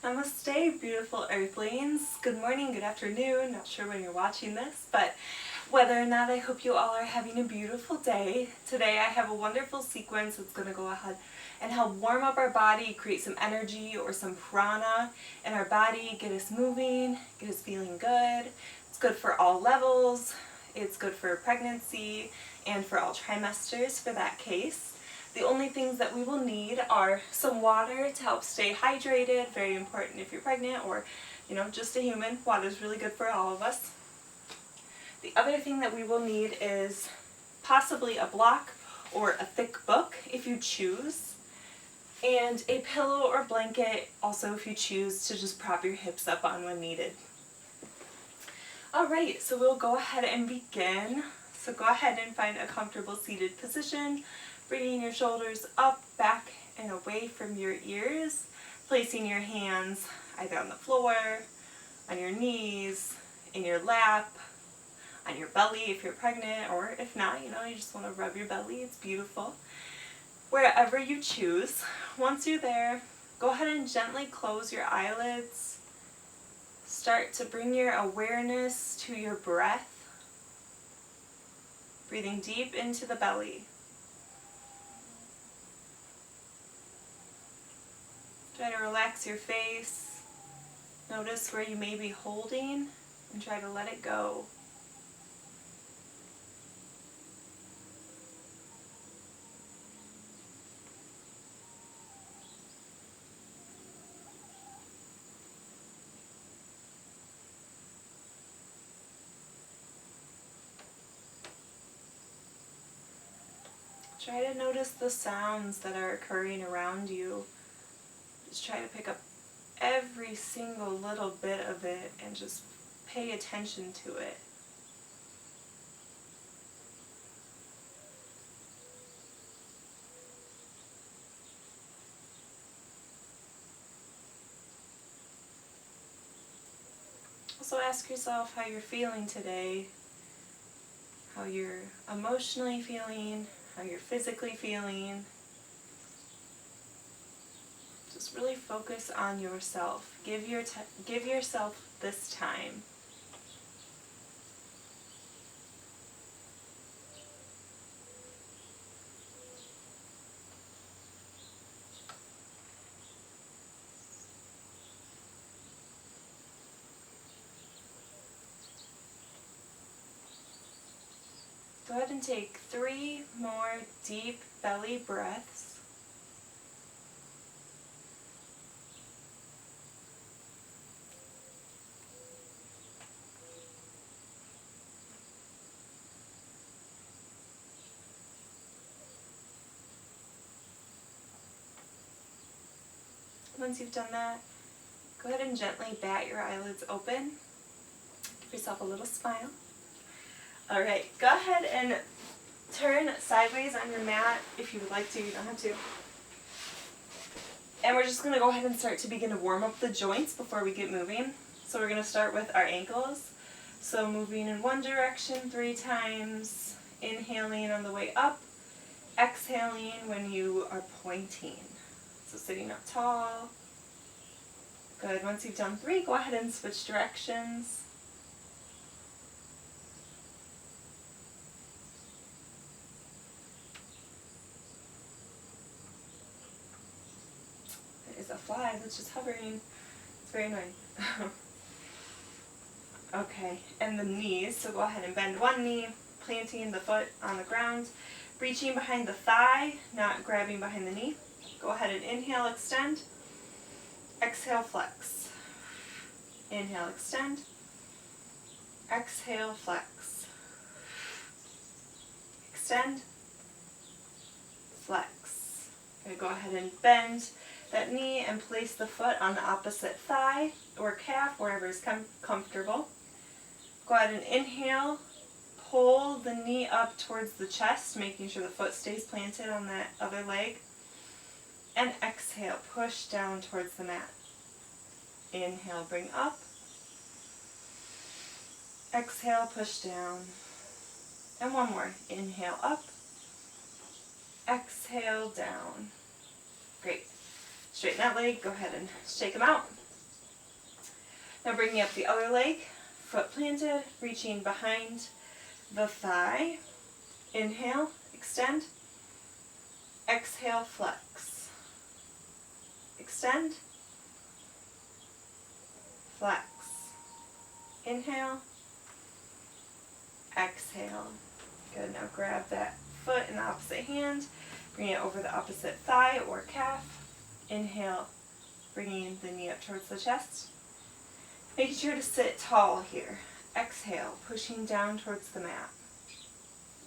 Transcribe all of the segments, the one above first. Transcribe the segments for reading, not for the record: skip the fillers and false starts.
Namaste, beautiful earthlings. Good morning, good afternoon, not sure when you're watching this, but whether or not, I hope you all are having a beautiful day. Today I have a wonderful sequence that's going to go ahead and help warm up our body, create some energy or some prana in our body, get us moving, get us feeling good. It's good for all levels, it's good for pregnancy, and for all trimesters for that case. The only things that we will need are some water to help stay hydrated, very important if you're pregnant or, just a human. Water is really good for all of us. The other thing that we will need is possibly a block or a thick book if you choose, and a pillow or blanket also if you choose to just prop your hips up on when needed. Alright, so we'll go ahead and begin. So go ahead and find a comfortable seated position, bringing your shoulders up, back, and away from your ears, placing your hands either on the floor, on your knees, in your lap, on your belly if you're pregnant, or if not, you just want to rub your belly, it's beautiful. Wherever you choose. Once you're there, go ahead and gently close your eyelids. Start to bring your awareness to your breath, breathing deep into the belly. Try to relax your face. Notice where you may be holding and try to let it go. Try to notice the sounds that are occurring around you. Just try to pick up every single little bit of it and just pay attention to it. Also ask yourself how you're feeling today, how you're emotionally feeling, how you're physically feeling. Just really focus on yourself. Give yourself this time. Go ahead and take 3 more deep belly breaths. Once you've done that, go ahead and gently bat your eyelids open. Give yourself a little smile. Alright, go ahead and turn sideways on your mat if you would like to, you don't have to. And we're just going to go ahead and start to begin to warm up the joints before we get moving. So we're going to start with our ankles. So moving in one direction 3 times, inhaling on the way up, exhaling when you are pointing. So sitting up tall. Good. Once you've done 3, go ahead and switch directions. There is a fly that's just hovering. It's very annoying. Okay, and the knees. So go ahead and bend one knee, planting the foot on the ground, reaching behind the thigh, not grabbing behind the knee. Go ahead and inhale, extend. Exhale, flex. Inhale, extend. Exhale, flex. Extend. Flex. Okay, go ahead and bend that knee and place the foot on the opposite thigh or calf, wherever is comfortable. Go ahead and inhale. Pull the knee up towards the chest, making sure the foot stays planted on that other leg. And exhale, push down towards the mat. Inhale, bring up. Exhale, push down. And one more. Inhale, up. Exhale, down. Great. Straighten that leg. Go ahead and shake them out. Now bringing up the other leg, foot planted, reaching behind the thigh. Inhale, extend. Exhale, flex. Extend. Flex. Inhale. Exhale. Good. Now grab that foot in the opposite hand. Bring it over the opposite thigh or calf. Inhale, bringing the knee up towards the chest. Making sure to sit tall here. Exhale, pushing down towards the mat.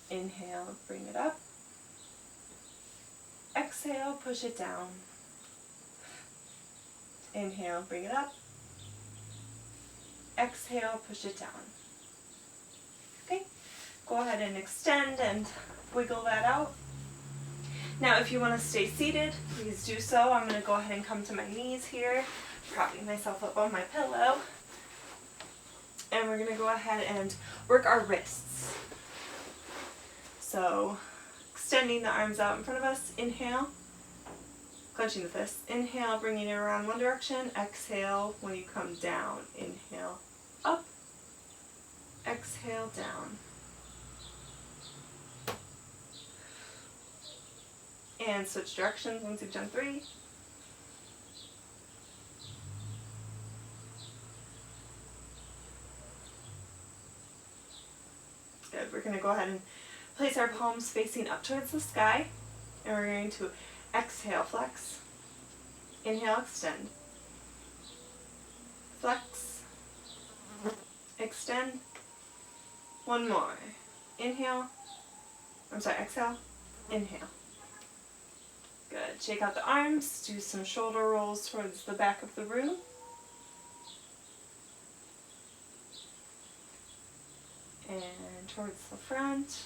Inhale, bring it up. Exhale, push it down. Inhale, bring it up. Exhale, push it down. Okay, go ahead and extend and wiggle that out. Now if you want to stay seated, please do so. I'm going to go ahead and come to my knees here, propping myself up on my pillow. And we're going to go ahead and work our wrists. So extending the arms out in front of us. Inhale, clenching the fists. Inhale, bringing it around one direction. Exhale when you come down. Inhale, up. Exhale, down. And switch directions once you've done 3. Good. We're going to go ahead and place our palms facing up towards the sky. And we're going to exhale, flex. Inhale, extend. Flex. Extend. One more. Inhale. Exhale. Inhale. Good. Shake out the arms. Do some shoulder rolls towards the back of the room. And towards the front.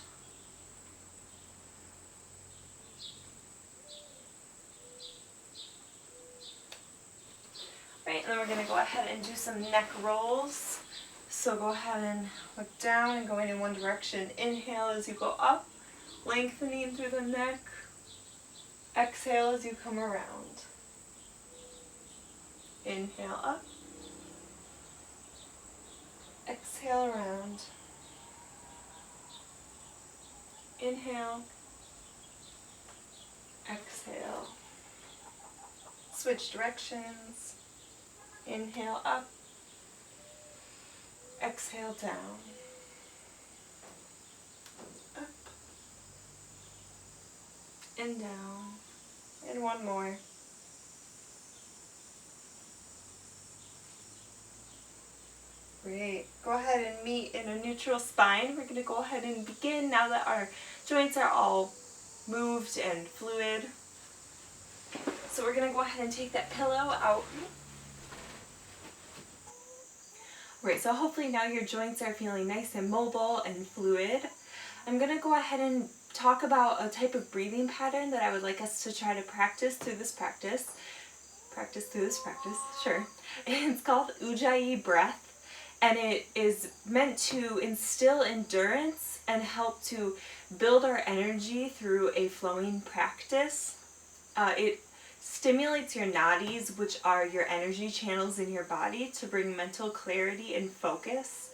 Right, and then we're going to go ahead and do some neck rolls. So go ahead and look down and going in one direction. Inhale as you go up, lengthening through the neck. Exhale as you come around. Inhale up. Exhale around. Inhale. Exhale. Switch directions. Inhale up. Exhale down. Up. And down. And one more. Great. Go ahead and meet in a neutral spine. We're going to go ahead and begin now that our joints are all moved and fluid. So we're going to go ahead and take that pillow out. Right, so hopefully now your joints are feeling nice and mobile and fluid. I'm going to go ahead and talk about a type of breathing pattern that I would like us to try to practice through this practice. Sure. It's called ujjayi breath, and it is meant to instill endurance and help to build our energy through a flowing practice. It stimulates your nadis, which are your energy channels in your body, to bring mental clarity and focus.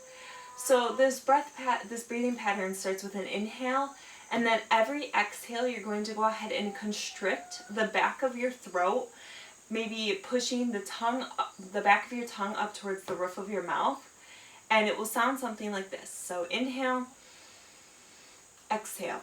So this breathing pattern starts with an inhale, and then every exhale you're going to go ahead and constrict the back of your throat, maybe pushing the back of your tongue up towards the roof of your mouth, and it will sound something like this. So inhale, exhale.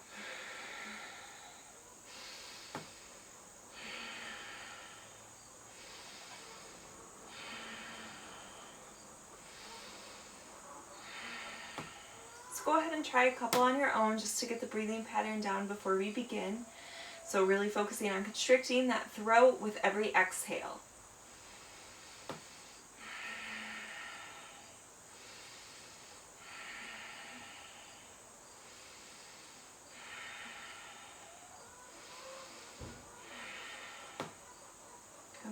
Go ahead and try a couple on your own just to get the breathing pattern down before we begin. So really focusing on constricting that throat with every exhale.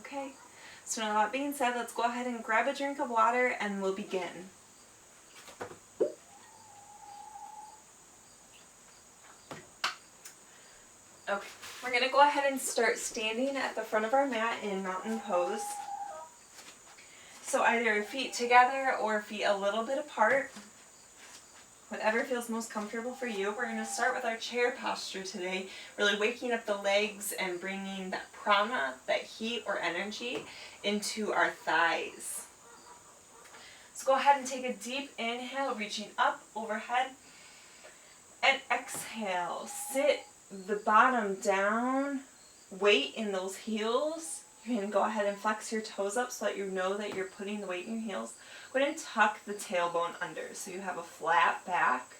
Okay, so now that being said, let's go ahead and grab a drink of water and we'll begin. Okay, we're going to go ahead and start standing at the front of our mat in mountain pose. So So either feet together or feet a little bit apart. Whatever feels most comfortable for you. We're going to start with our chair posture today, really waking up the legs and bringing that prana, that heat or energy, into our thighs. So go ahead and take a deep inhale, reaching up overhead, and exhale. Sit the bottom down, weight in those heels. You can go ahead and flex your toes up so that you know that you're putting the weight in your heels. Go ahead and tuck the tailbone under so you have a flat back.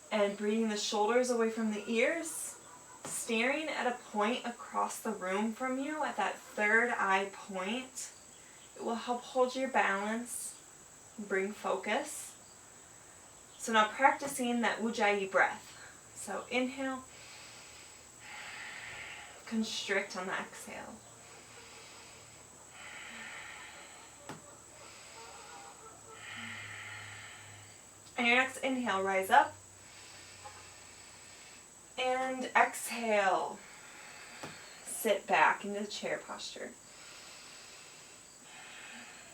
And bringing the shoulders away from the ears, staring at a point across the room from you at that third eye point. It will help hold your balance and bring focus. So now practicing that ujjayi breath. So inhale, constrict on the exhale. And your next inhale, rise up. And exhale, sit back into the chair posture.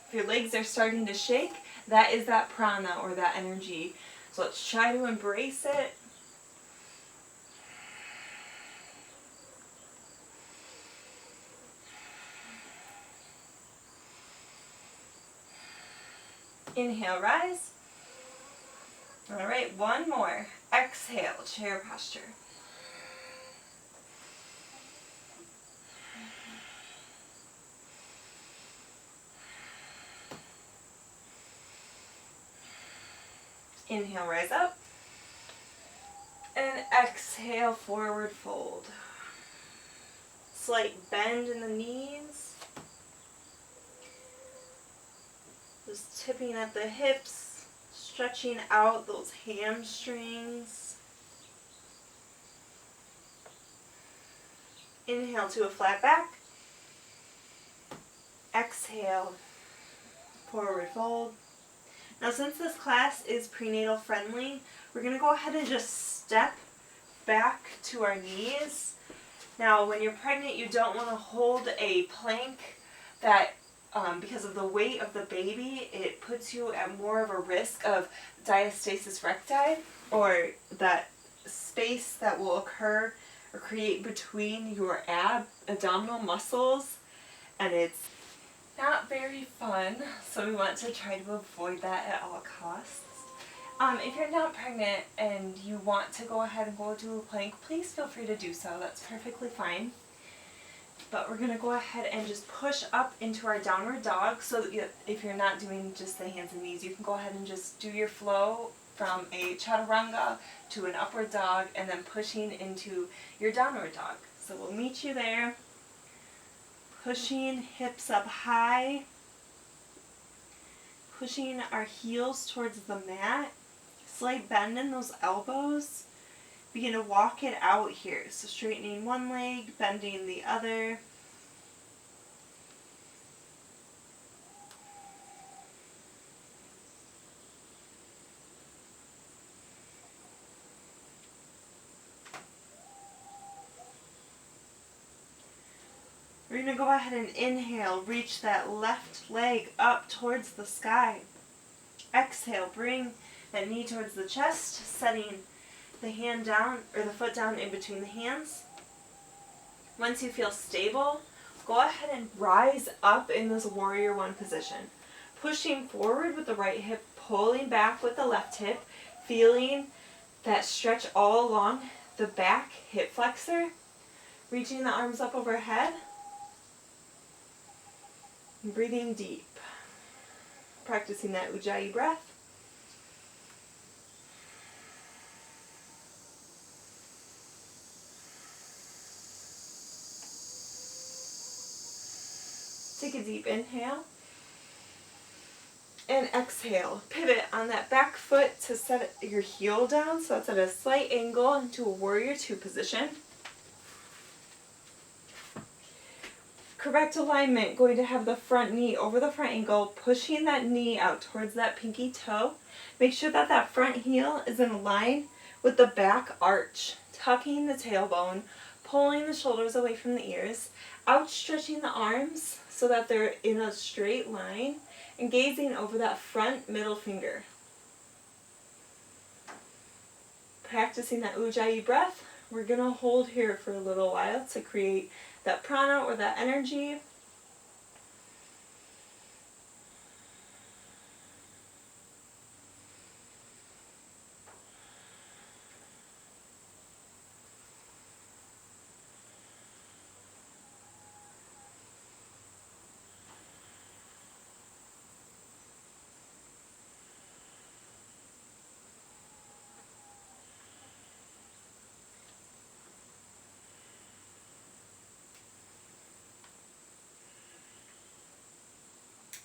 If your legs are starting to shake, that is that prana or that energy. So let's try to embrace it. Inhale, rise. All right, one more. Exhale, chair posture. Inhale, rise up. And exhale, forward fold. Slight bend in the knees. Just tipping at the hips. Stretching out those hamstrings. Inhale to a flat back. Exhale, forward fold. Now since this class is prenatal friendly, we're going to go ahead and just step back to our knees. Now when you're pregnant, you don't want to hold a plank that because of the weight of the baby, it puts you at more of a risk of diastasis recti, or that space that will occur or create between your abdominal muscles, and it's not very fun, so we want to try to avoid that at all costs. If you're not pregnant and you want to go ahead and go do a plank, please feel free to do so. That's perfectly fine. But we're going to go ahead and just push up into our downward dog, so that if you're not doing just the hands and knees, you can go ahead and just do your flow from a chaturanga to an upward dog and then pushing into your downward dog. So we'll meet you there. Pushing hips up high. Pushing our heels towards the mat. Slight bend in those elbows. Begin to walk it out here. So straightening one leg, bending the other. We're going to go ahead and inhale, reach that left leg up towards the sky. Exhale, bring that knee towards the chest, setting the hand down, or the foot down in between the hands. Once you feel stable, go ahead and rise up in this warrior one position. Pushing forward with the right hip, pulling back with the left hip, feeling that stretch all along the back hip flexor, reaching the arms up overhead, and breathing deep. Practicing that ujjayi breath. Take a deep inhale. And exhale. Pivot on that back foot to set your heel down, so it's at a slight angle into a warrior two position. Correct alignment, going to have the front knee over the front ankle, pushing that knee out towards that pinky toe. Make sure that that front heel is in line with the back arch, tucking the tailbone, pulling the shoulders away from the ears. Outstretching the arms so that they're in a straight line and gazing over that front middle finger. Practicing that ujjayi breath. We're going to hold here for a little while to create that prana or that energy.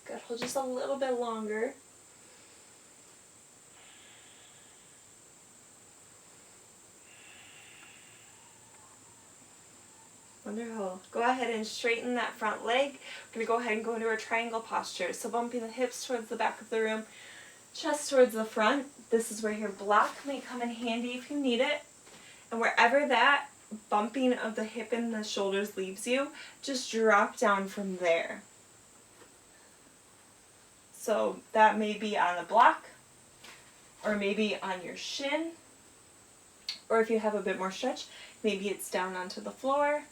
Good, hold just a little bit longer. Wonderful. Go ahead and straighten that front leg. We're going to go ahead and go into our triangle posture. So bumping the hips towards the back of the room, chest towards the front. This is where your block may come in handy if you need it. And wherever that bumping of the hip and the shoulders leaves you, just drop down from there. So that may be on a block, or maybe on your shin, or if you have a bit more stretch, maybe it's down onto the floor.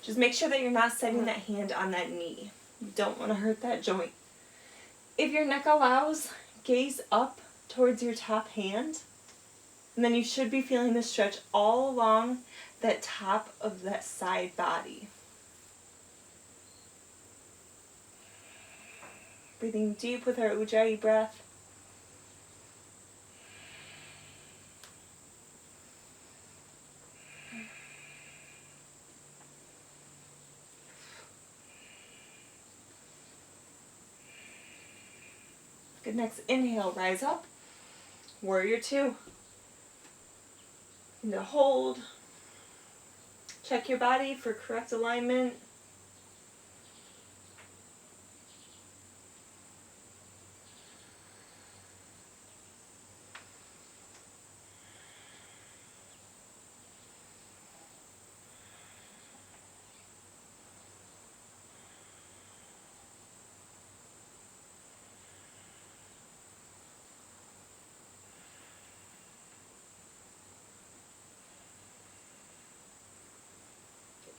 Just make sure that you're not setting that hand on that knee. You don't want to hurt that joint. If your neck allows, gaze up towards your top hand, and then you should be feeling the stretch all along that top of that side body. Breathing deep with our ujjayi breath. Good, next inhale, rise up. Warrior two. And to hold. Check your body for correct alignment.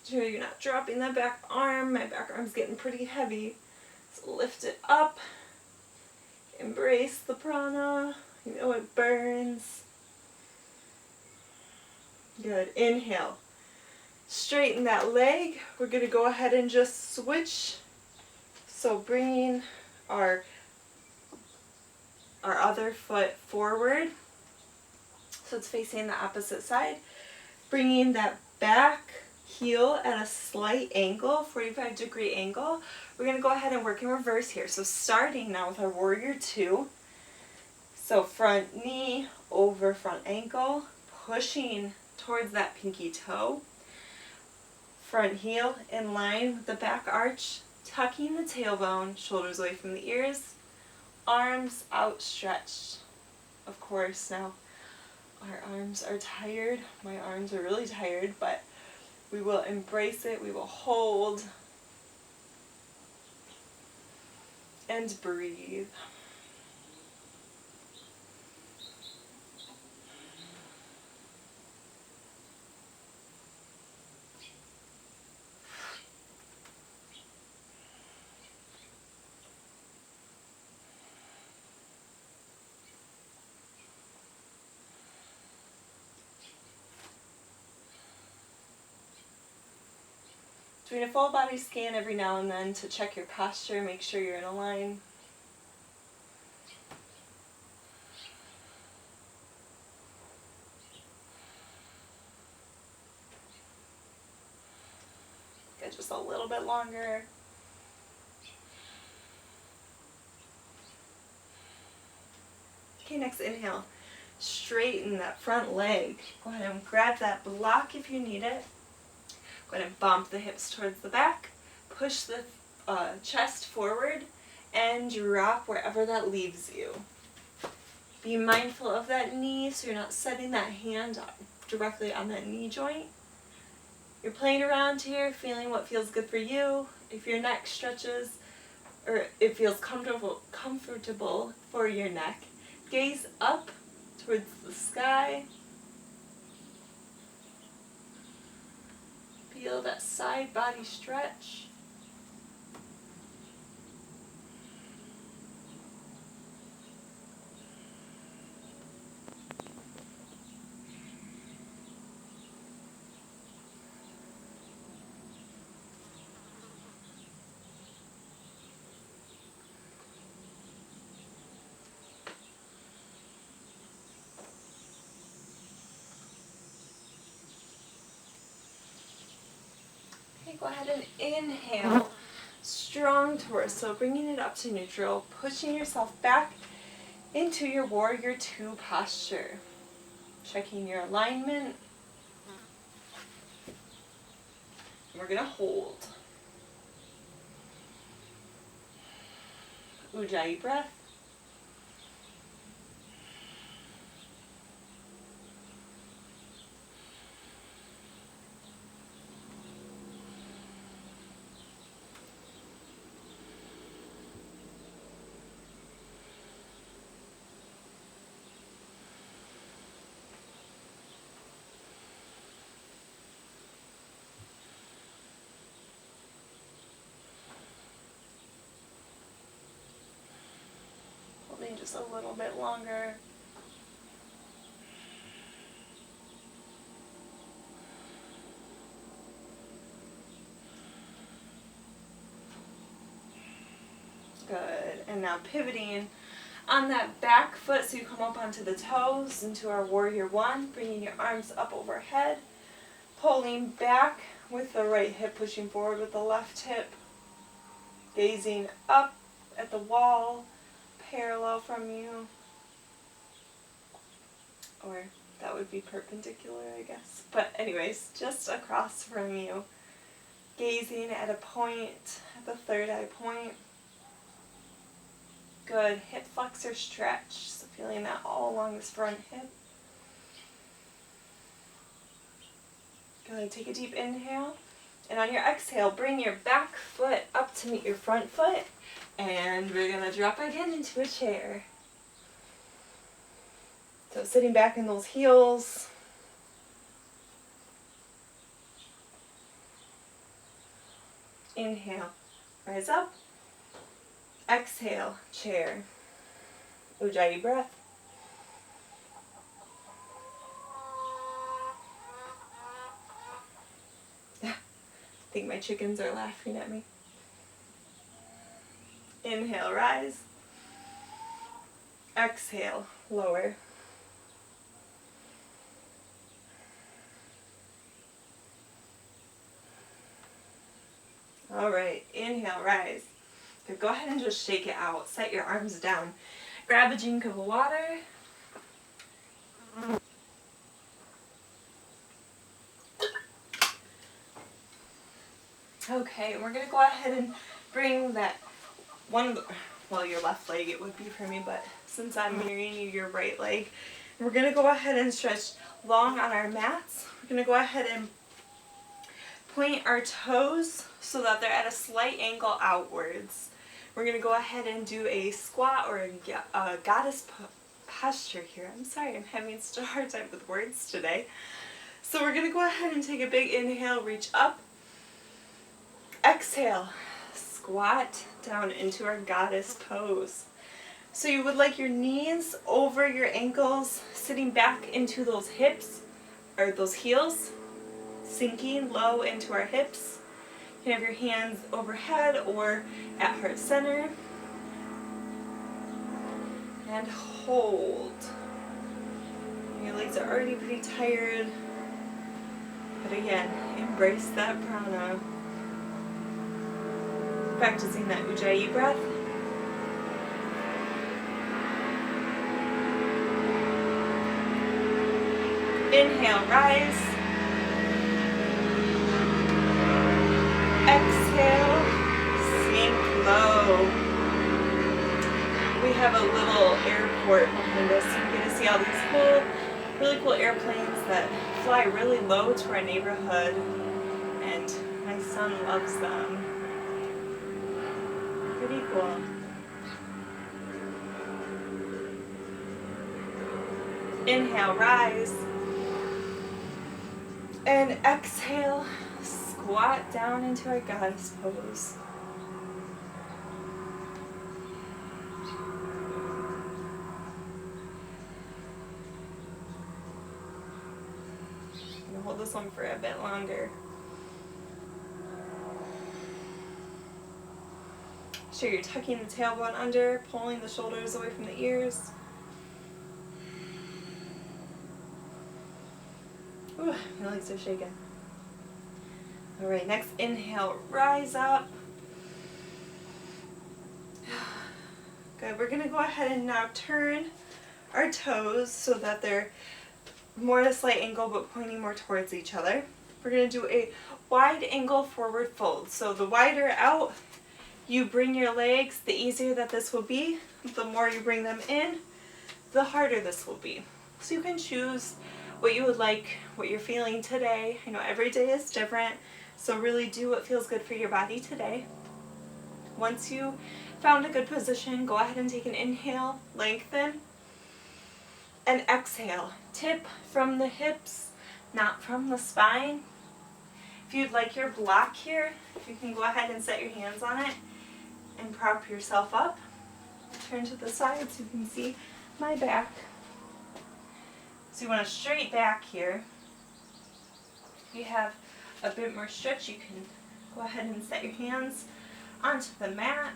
Sure you're not dropping that back arm. My back arm's getting pretty heavy. So lift it up. Embrace the prana. You know it burns. Good. Inhale. Straighten that leg. We're going to go ahead and just switch. So bringing our other foot forward. So it's facing the opposite side. Bringing that back heel at a slight angle, 45-degree angle. We're going to go ahead and work in reverse here. So starting now with our warrior two. So front knee over front ankle, pushing towards that pinky toe. Front heel in line with the back arch, tucking the tailbone, shoulders away from the ears, arms outstretched. Of course, now our arms are tired. My arms are really tired, but we will embrace it, we will hold, and breathe. Doing a full body scan every now and then to check your posture, make sure you're in a line. Get just a little bit longer. Okay, next inhale. Straighten that front leg. Go ahead and grab that block if you need it. Go ahead and bump the hips towards the back, push the chest forward, and drop wherever that leaves you. Be mindful of that knee so you're not setting that hand directly on that knee joint. You're playing around here, feeling what feels good for you. If your neck stretches or it feels comfortable for your neck, gaze up towards the sky. Feel that side body stretch. Okay, go ahead and inhale. Strong torso, bringing it up to neutral, pushing yourself back into your warrior two posture. Checking your alignment. We're going to hold. Ujjayi breath. Holding just a little bit longer. Good. And now pivoting on that back foot so you come up onto the toes into our warrior one, bringing your arms up overhead, pulling back with the right hip, pushing forward with the left hip, gazing up at the wall, parallel from you, or that would be perpendicular, I guess, but anyways, just across from you, gazing at a point, at the third eye point. Good. Hip flexor stretch, so feeling that all along this front hip. Good. Take a deep inhale, and on your exhale, bring your back foot up to meet your front foot, and we're going to drop again into a chair. So sitting back in those heels. Inhale, rise up. Exhale, chair. Ujjayi breath. I think my chickens are laughing at me. Inhale, rise. Exhale, lower. All right, inhale, rise. Good. Go ahead and just shake it out. Set your arms down. Grab a drink of water. Okay, we're going to go ahead and bring that your left leg it would be for me, but since I'm mirroring you, your right leg. We're going to go ahead and stretch long on our mats. We're going to go ahead and point our toes so that they're at a slight angle outwards. We're going to go ahead and do a squat or a goddess posture here. I'm sorry, I'm having such a hard time with words today. So we're going to go ahead and take a big inhale, reach up. Exhale, squat down into our goddess pose. So you would like your knees over your ankles, sitting back into those hips, or those heels, sinking low into our hips. You can have your hands overhead or at heart center. And hold. Your legs are already pretty tired. But again, embrace that prana. Practicing that ujjayi breath. Inhale, rise. Exhale, sink low. We have a little airport behind us. You're going to see all these really cool airplanes that fly really low to our neighborhood. Alright, my son loves them. Pretty cool. Inhale, rise. And exhale, squat down into our goddess pose. I'm gonna hold this one for a bit longer. Sure you're tucking the tailbone under, pulling the shoulders away from the ears. Ooh, my legs are shaking. Alright, next inhale, rise up. Good, we're going to go ahead and now turn our toes so that they're more at a slight angle but pointing more towards each other. We're going to do a wide angle forward fold. So the wider out you bring your legs, the easier that this will be. The more you bring them in, the harder this will be. So you can choose what you would like, what you're feeling today. I know every day is different, so really do what feels good for your body today. Once you found a good position, go ahead and take an inhale, lengthen, and exhale. Tip from the hips, not from the spine. If you'd like your block here, you can go ahead and set your hands on it and prop yourself up. Turn to the side so you can see my back. So you want a straight back here. If you have a bit more stretch, you can go ahead and set your hands onto the mat.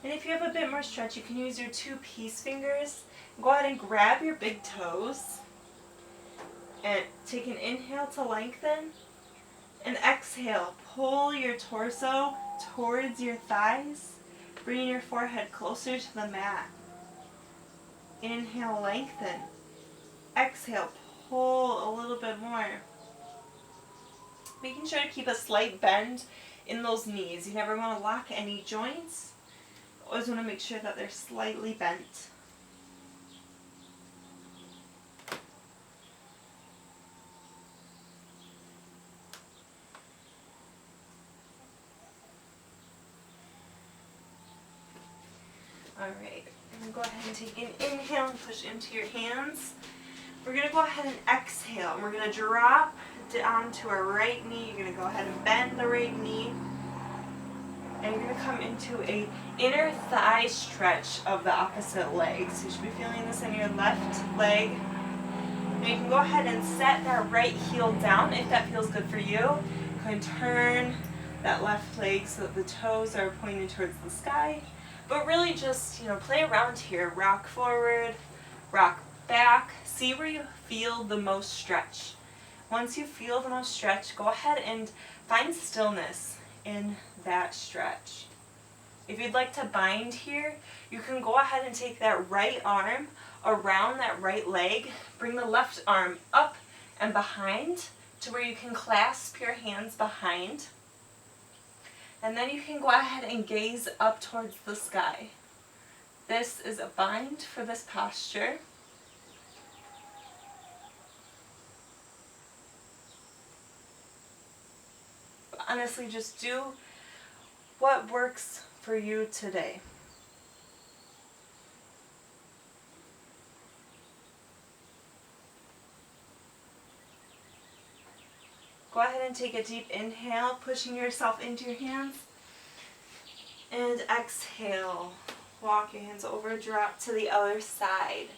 And if you have a bit more stretch, you can use your two peace fingers. Go ahead and grab your big toes and take an inhale to lengthen. And exhale, pull your torso towards your thighs, bringing your forehead closer to the mat. Inhale, lengthen. Exhale, pull a little bit more. Making sure to keep a slight bend in those knees. You never want to lock any joints. Always want to make sure that they're slightly bent. Alright, I'm going to go ahead and take an inhale and push into your hands. We're going to go ahead and exhale. And we're going to drop down to our right knee. You're going to go ahead and bend the right knee. And you're going to come into a inner thigh stretch of the opposite leg. So you should be feeling this in your left leg. And you can go ahead and set that right heel down if that feels good for you. Go ahead and turn that left leg so that the toes are pointing towards the sky. But really just, play around here. Rock forward, rock back. See where you feel the most stretch. Once you feel the most stretch, go ahead and find stillness in that stretch. If you'd like to bind here, you can go ahead and take that right arm around that right leg. Bring the left arm up and behind to where you can clasp your hands behind. And then you can go ahead and gaze up towards the sky. This is a bind for this posture. But honestly, just do what works for you today. Go ahead and take a deep inhale, pushing yourself into your hands. And exhale. Walk your hands over, drop to the other side.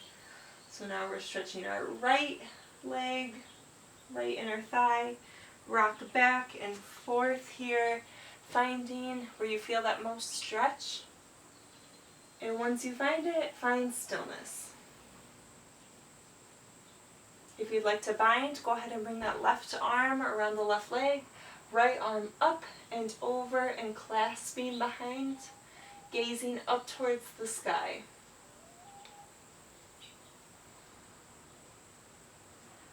So now we're stretching our right leg, right inner thigh. Rock back and forth here, finding where you feel that most stretch. And once you find it, find stillness. If you'd like to bind, go ahead and bring that left arm around the left leg, right arm up and over and clasping behind, gazing up towards the sky.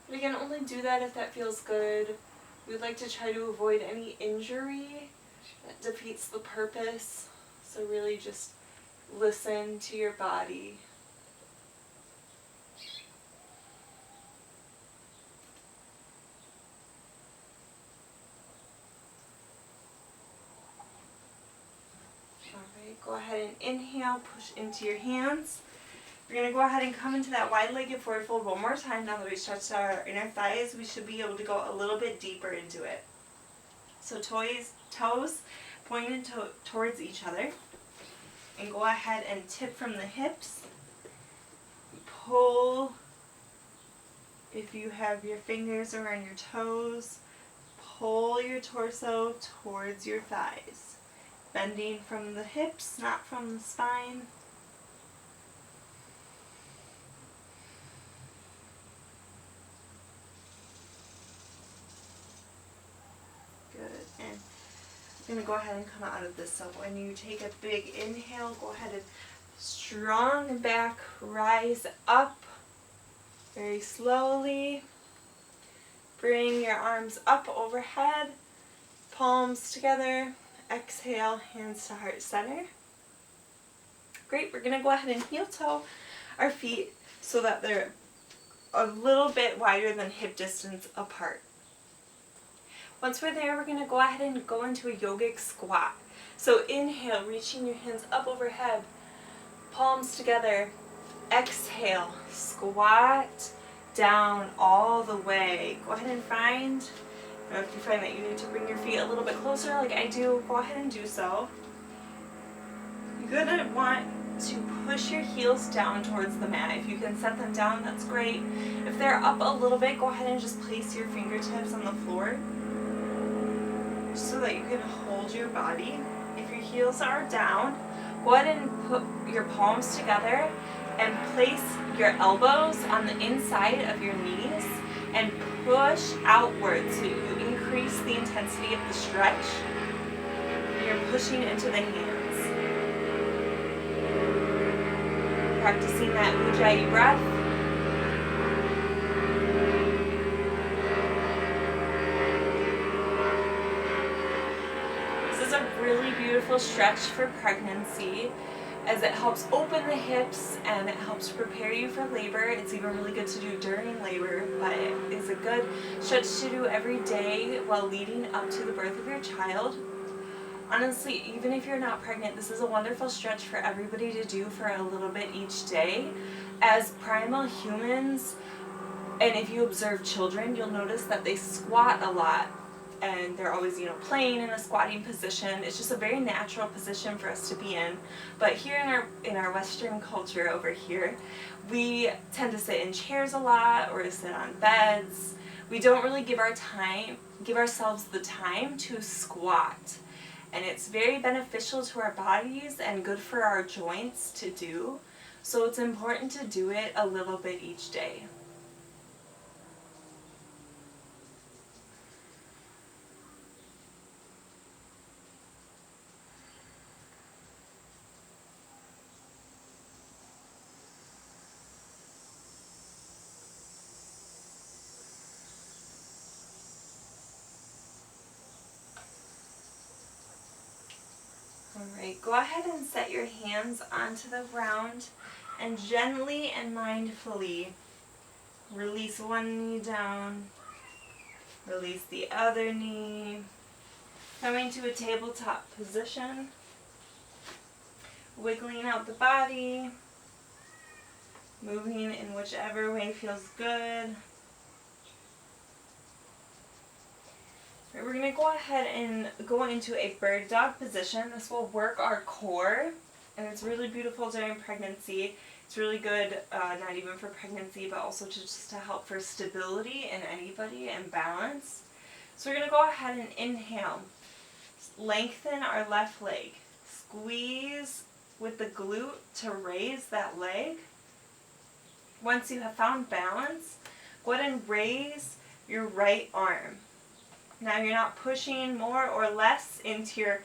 But again, only do that if that feels good. We'd like to try to avoid any injury that defeats the purpose. So really just listen to your body. Alright, go ahead and inhale, push into your hands. We're going to go ahead and come into that wide-legged forward fold one more time. Now that we stretched our inner thighs, we should be able to go a little bit deeper into it. So toes pointed towards each other. And go ahead and tip from the hips. Pull, if you have your fingers around your toes, pull your torso towards your thighs. Bending from the hips, not from the spine. Good. And I'm going to go ahead and come out of this. So when you take a big inhale, go ahead and strong back, rise up very slowly. Bring your arms up overhead, palms together. Exhale, hands to heart center. Great, we're going to go ahead and heel toe our feet so that they're a little bit wider than hip distance apart. Once we're there, we're going to go ahead and go into a yogic squat. So inhale, reaching your hands up overhead, palms together. Exhale, squat down all the way. Go ahead and find, if you find that you need to bring your feet a little bit closer like I do, go ahead and do so. You're going to want to push your heels down towards the mat. If you can set them down, that's great. If they're up a little bit, go ahead and just place your fingertips on the floor so that you can hold your body. If your heels are down, go ahead and put your palms together and place your elbows on the inside of your knees and push outward so you increase the intensity of the stretch. You're pushing into the hands. Practicing that ujjayi breath. This is a really beautiful stretch for pregnancy, as it helps open the hips and it helps prepare you for labor. It's even really good to do during labor, but it is a good stretch to do every day while leading up to the birth of your child. Honestly, even if you're not pregnant, this is a wonderful stretch for everybody to do for a little bit each day. As primal humans, and if you observe children, you'll notice that they squat a lot. And they're always, playing in a squatting position. It's just a very natural position for us to be in. But here in our Western culture over here, we tend to sit in chairs a lot or to sit on beds. We don't really give ourselves the time to squat. And it's very beneficial to our bodies and good for our joints to do. So it's important to do it a little bit each day. Alright, go ahead and set your hands onto the ground and gently and mindfully release one knee down, release the other knee, coming to a tabletop position, wiggling out the body, moving in whichever way feels good. We're going to go ahead and go into a bird dog position. This will work our core, and it's really beautiful during pregnancy. It's really good, not even for pregnancy, but also just to help for stability in anybody and balance. So we're going to go ahead and inhale. Lengthen our left leg. Squeeze with the glute to raise that leg. Once you have found balance, go ahead and raise your right arm. Now you're not pushing more or less into your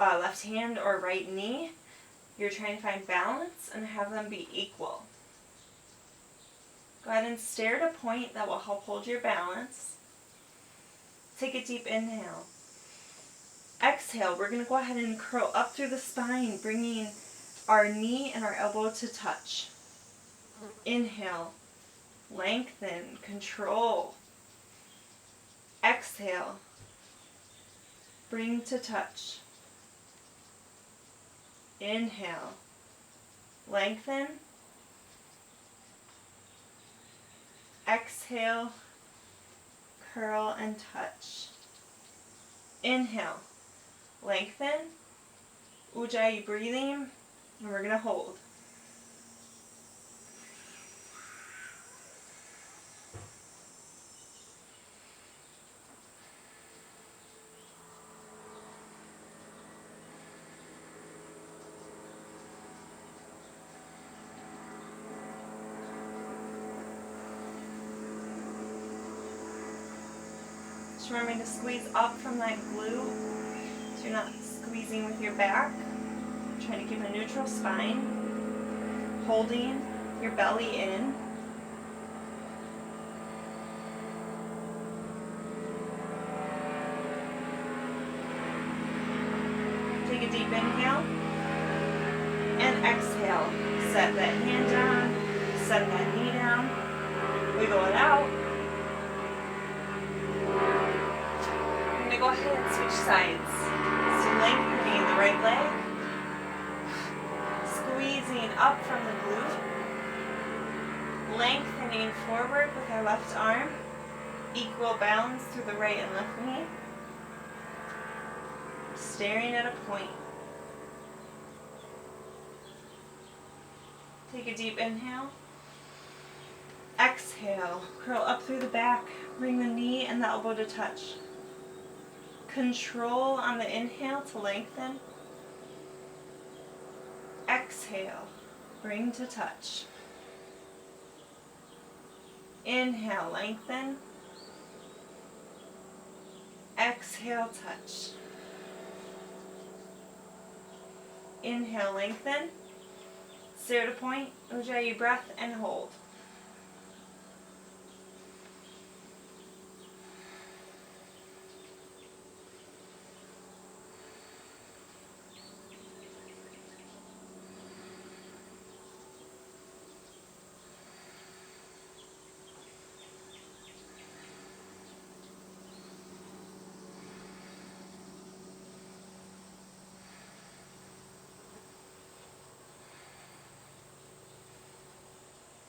left hand or right knee. You're trying to find balance and have them be equal. Go ahead and stare at a point that will help hold your balance. Take a deep inhale. Exhale, we're going to go ahead and curl up through the spine, bringing our knee and our elbow to touch. Inhale, lengthen, control. Exhale, bring to touch. Inhale, lengthen. Exhale, curl and touch. Inhale, lengthen. Ujjayi breathing, and we're going to hold. Just remember to squeeze up from that glute so you're not squeezing with your back. Trying to keep a neutral spine, holding your belly in. Take a deep inhale and exhale. Set that hand down, set that knee down, wiggle it out. I'm going to go ahead and switch sides. So lengthening the right leg, squeezing up from the glute, lengthening forward with our left arm, equal balance through the right and left knee, staring at a point. Take a deep inhale. Exhale, curl up through the back, bring the knee and the elbow to touch. Control on the inhale to lengthen. Exhale, bring to touch. Inhale, lengthen. Exhale, touch. Inhale, lengthen. Stare to point, ujjayi breath, and hold.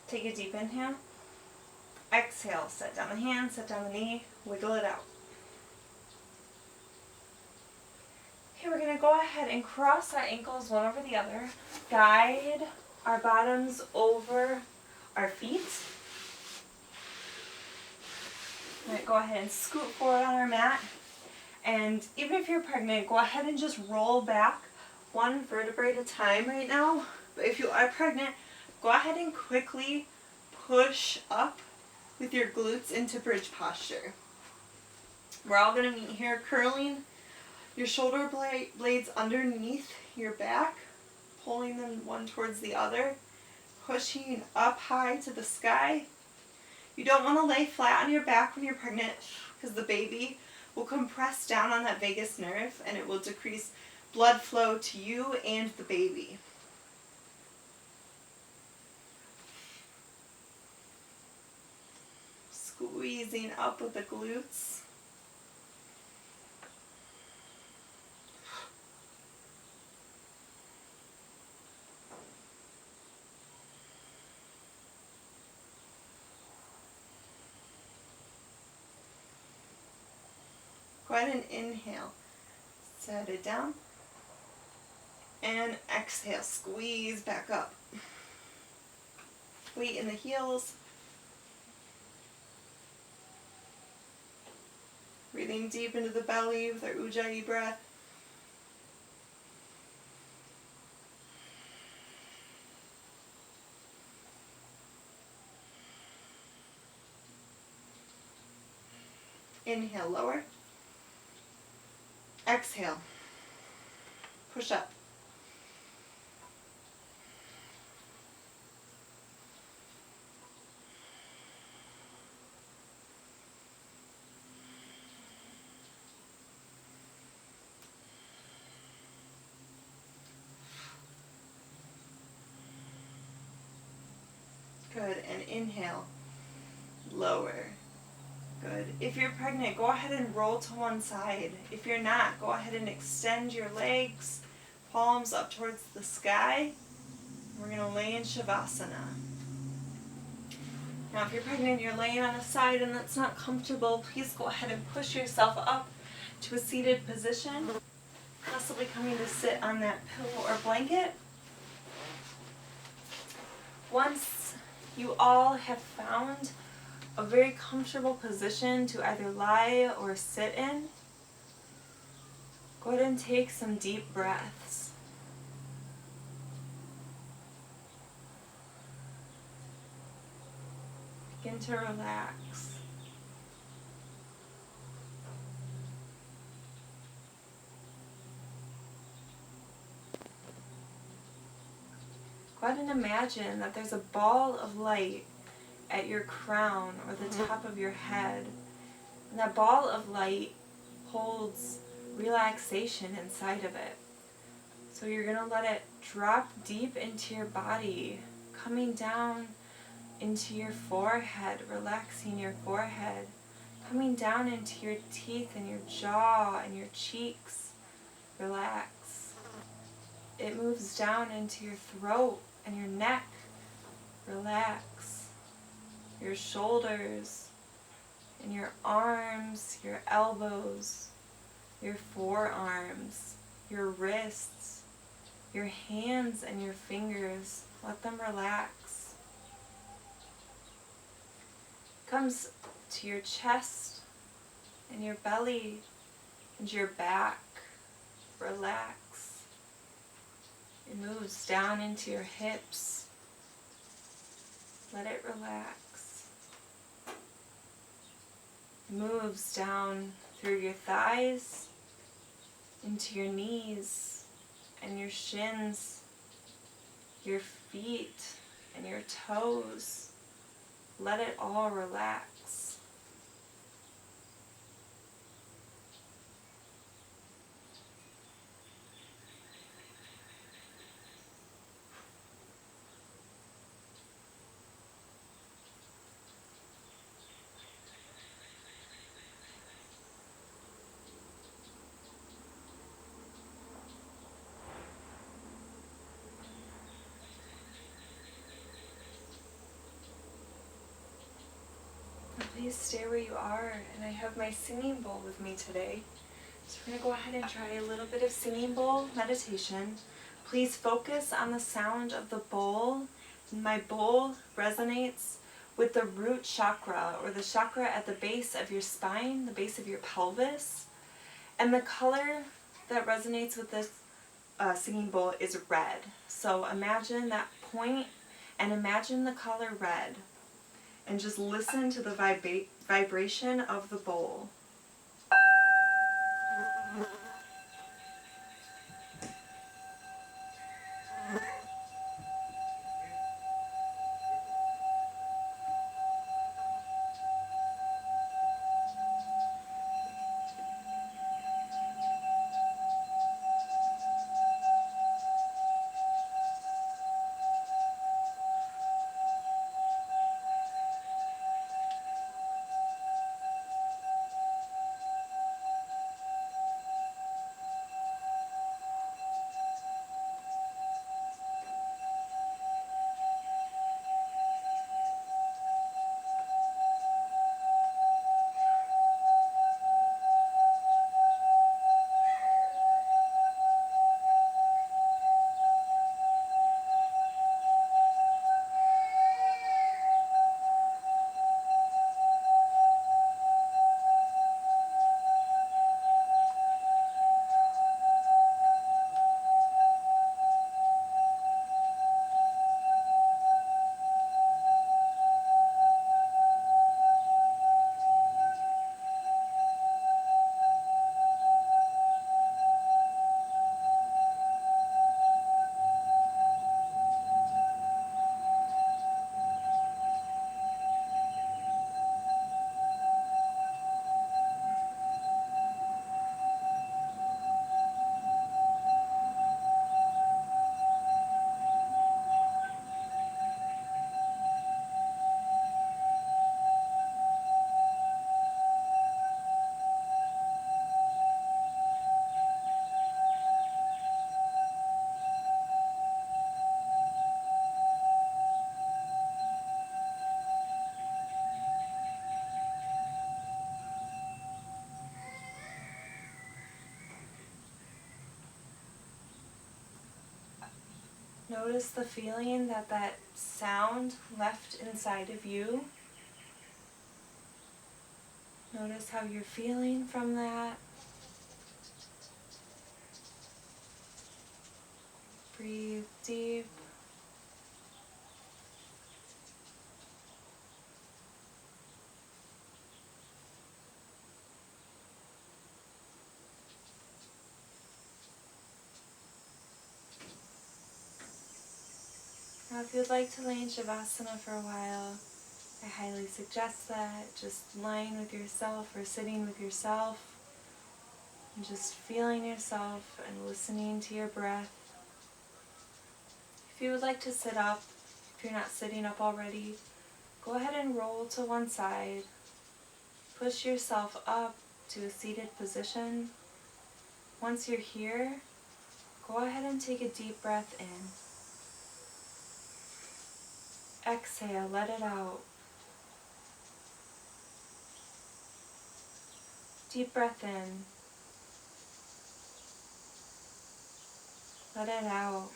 Take a deep inhale. Exhale, set down the hand, set down the knee, wiggle it out. Okay, we're going to go ahead and cross our ankles one over the other. Guide our bottoms over our feet. We're going to go ahead and scoot forward on our mat. And even if you're pregnant, go ahead and just roll back one vertebrae at a time right now. But if you are pregnant, go ahead and quickly push up with your glutes into bridge posture. We're all going to meet here, curling your shoulder blades underneath your back, pulling them one towards the other, pushing up high to the sky. You don't want to lay flat on your back when you're pregnant because the baby will compress down on that vagus nerve and it will decrease blood flow to you and the baby. Squeezing up with the glutes. Go ahead and inhale. Set it down. And exhale. Squeeze back up. Weight in the heels. Breathing deep into the belly with our ujjayi breath. Inhale, lower. Exhale. Push up. Good. And inhale. Lower. Good. If you're pregnant, go ahead and roll to one side. If you're not, go ahead and extend your legs, palms up towards the sky. We're going to lay in Shavasana. Now, if you're pregnant, you're laying on a side and that's not comfortable, please go ahead and push yourself up to a seated position, possibly coming to sit on that pillow or blanket. Once you all have found a very comfortable position to either lie or sit in, go ahead and take some deep breaths. Begin to relax. Go ahead and imagine that there's a ball of light at your crown or the top of your head. And that ball of light holds relaxation inside of it. So you're going to let it drop deep into your body, coming down into your forehead, relaxing your forehead, coming down into your teeth and your jaw and your cheeks. Relax. It moves down into your throat and your neck. Relax. Your shoulders and your arms, your elbows, your forearms, your wrists, your hands and your fingers. Let them relax. Comes to your chest and your belly and your back. Relax. It moves down into your hips. Let it relax. It moves down through your thighs, into your knees and your shins, your feet and your toes. Let it all relax. Please stay where you are, and I have my singing bowl with me today. So we're going to go ahead and try a little bit of singing bowl meditation. Please focus on the sound of the bowl. My bowl resonates with the root chakra, or the chakra at the base of your spine, the base of your pelvis. And the color that resonates with this singing bowl is red. So imagine that point and imagine the color red. And just listen to the vibration of the bowl. Notice the feeling that that sound left inside of you. Notice how you're feeling from that. Breathe deep. Now if you'd like to lay in Shavasana for a while, I highly suggest that. Just lying with yourself or sitting with yourself and just feeling yourself and listening to your breath. If you would like to sit up, if you're not sitting up already, go ahead and roll to one side. Push yourself up to a seated position. Once you're here, go ahead and take a deep breath in. Exhale, let it out. Deep breath in. Let it out.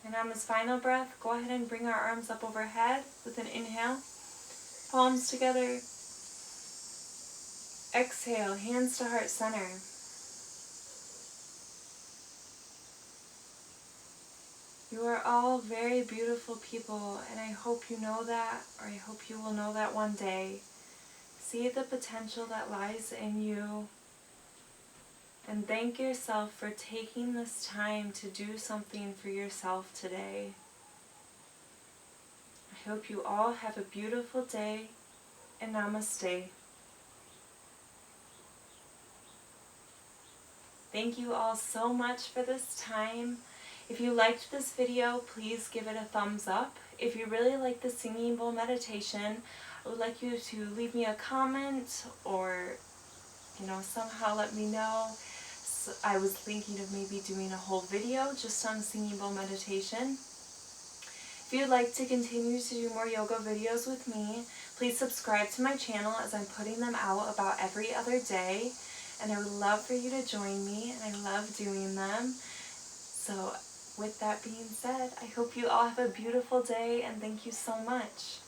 And on this final breath, go ahead and bring our arms up overhead with an inhale. Palms together. Exhale, hands to heart center. You are all very beautiful people, and I hope you know that, or I hope you will know that one day. See the potential that lies in you, and thank yourself for taking this time to do something for yourself today. I hope you all have a beautiful day, and Namaste. Thank you all so much for this time. If you liked this video, please give it a thumbs up. If you really like the singing bowl meditation, I would like you to leave me a comment or, somehow let me know. So I was thinking of maybe doing a whole video just on singing bowl meditation. If you'd like to continue to do more yoga videos with me, please subscribe to my channel as I'm putting them out about every other day. And I would love for you to join me, and I love doing them. So with that being said, I hope you all have a beautiful day, and thank you so much.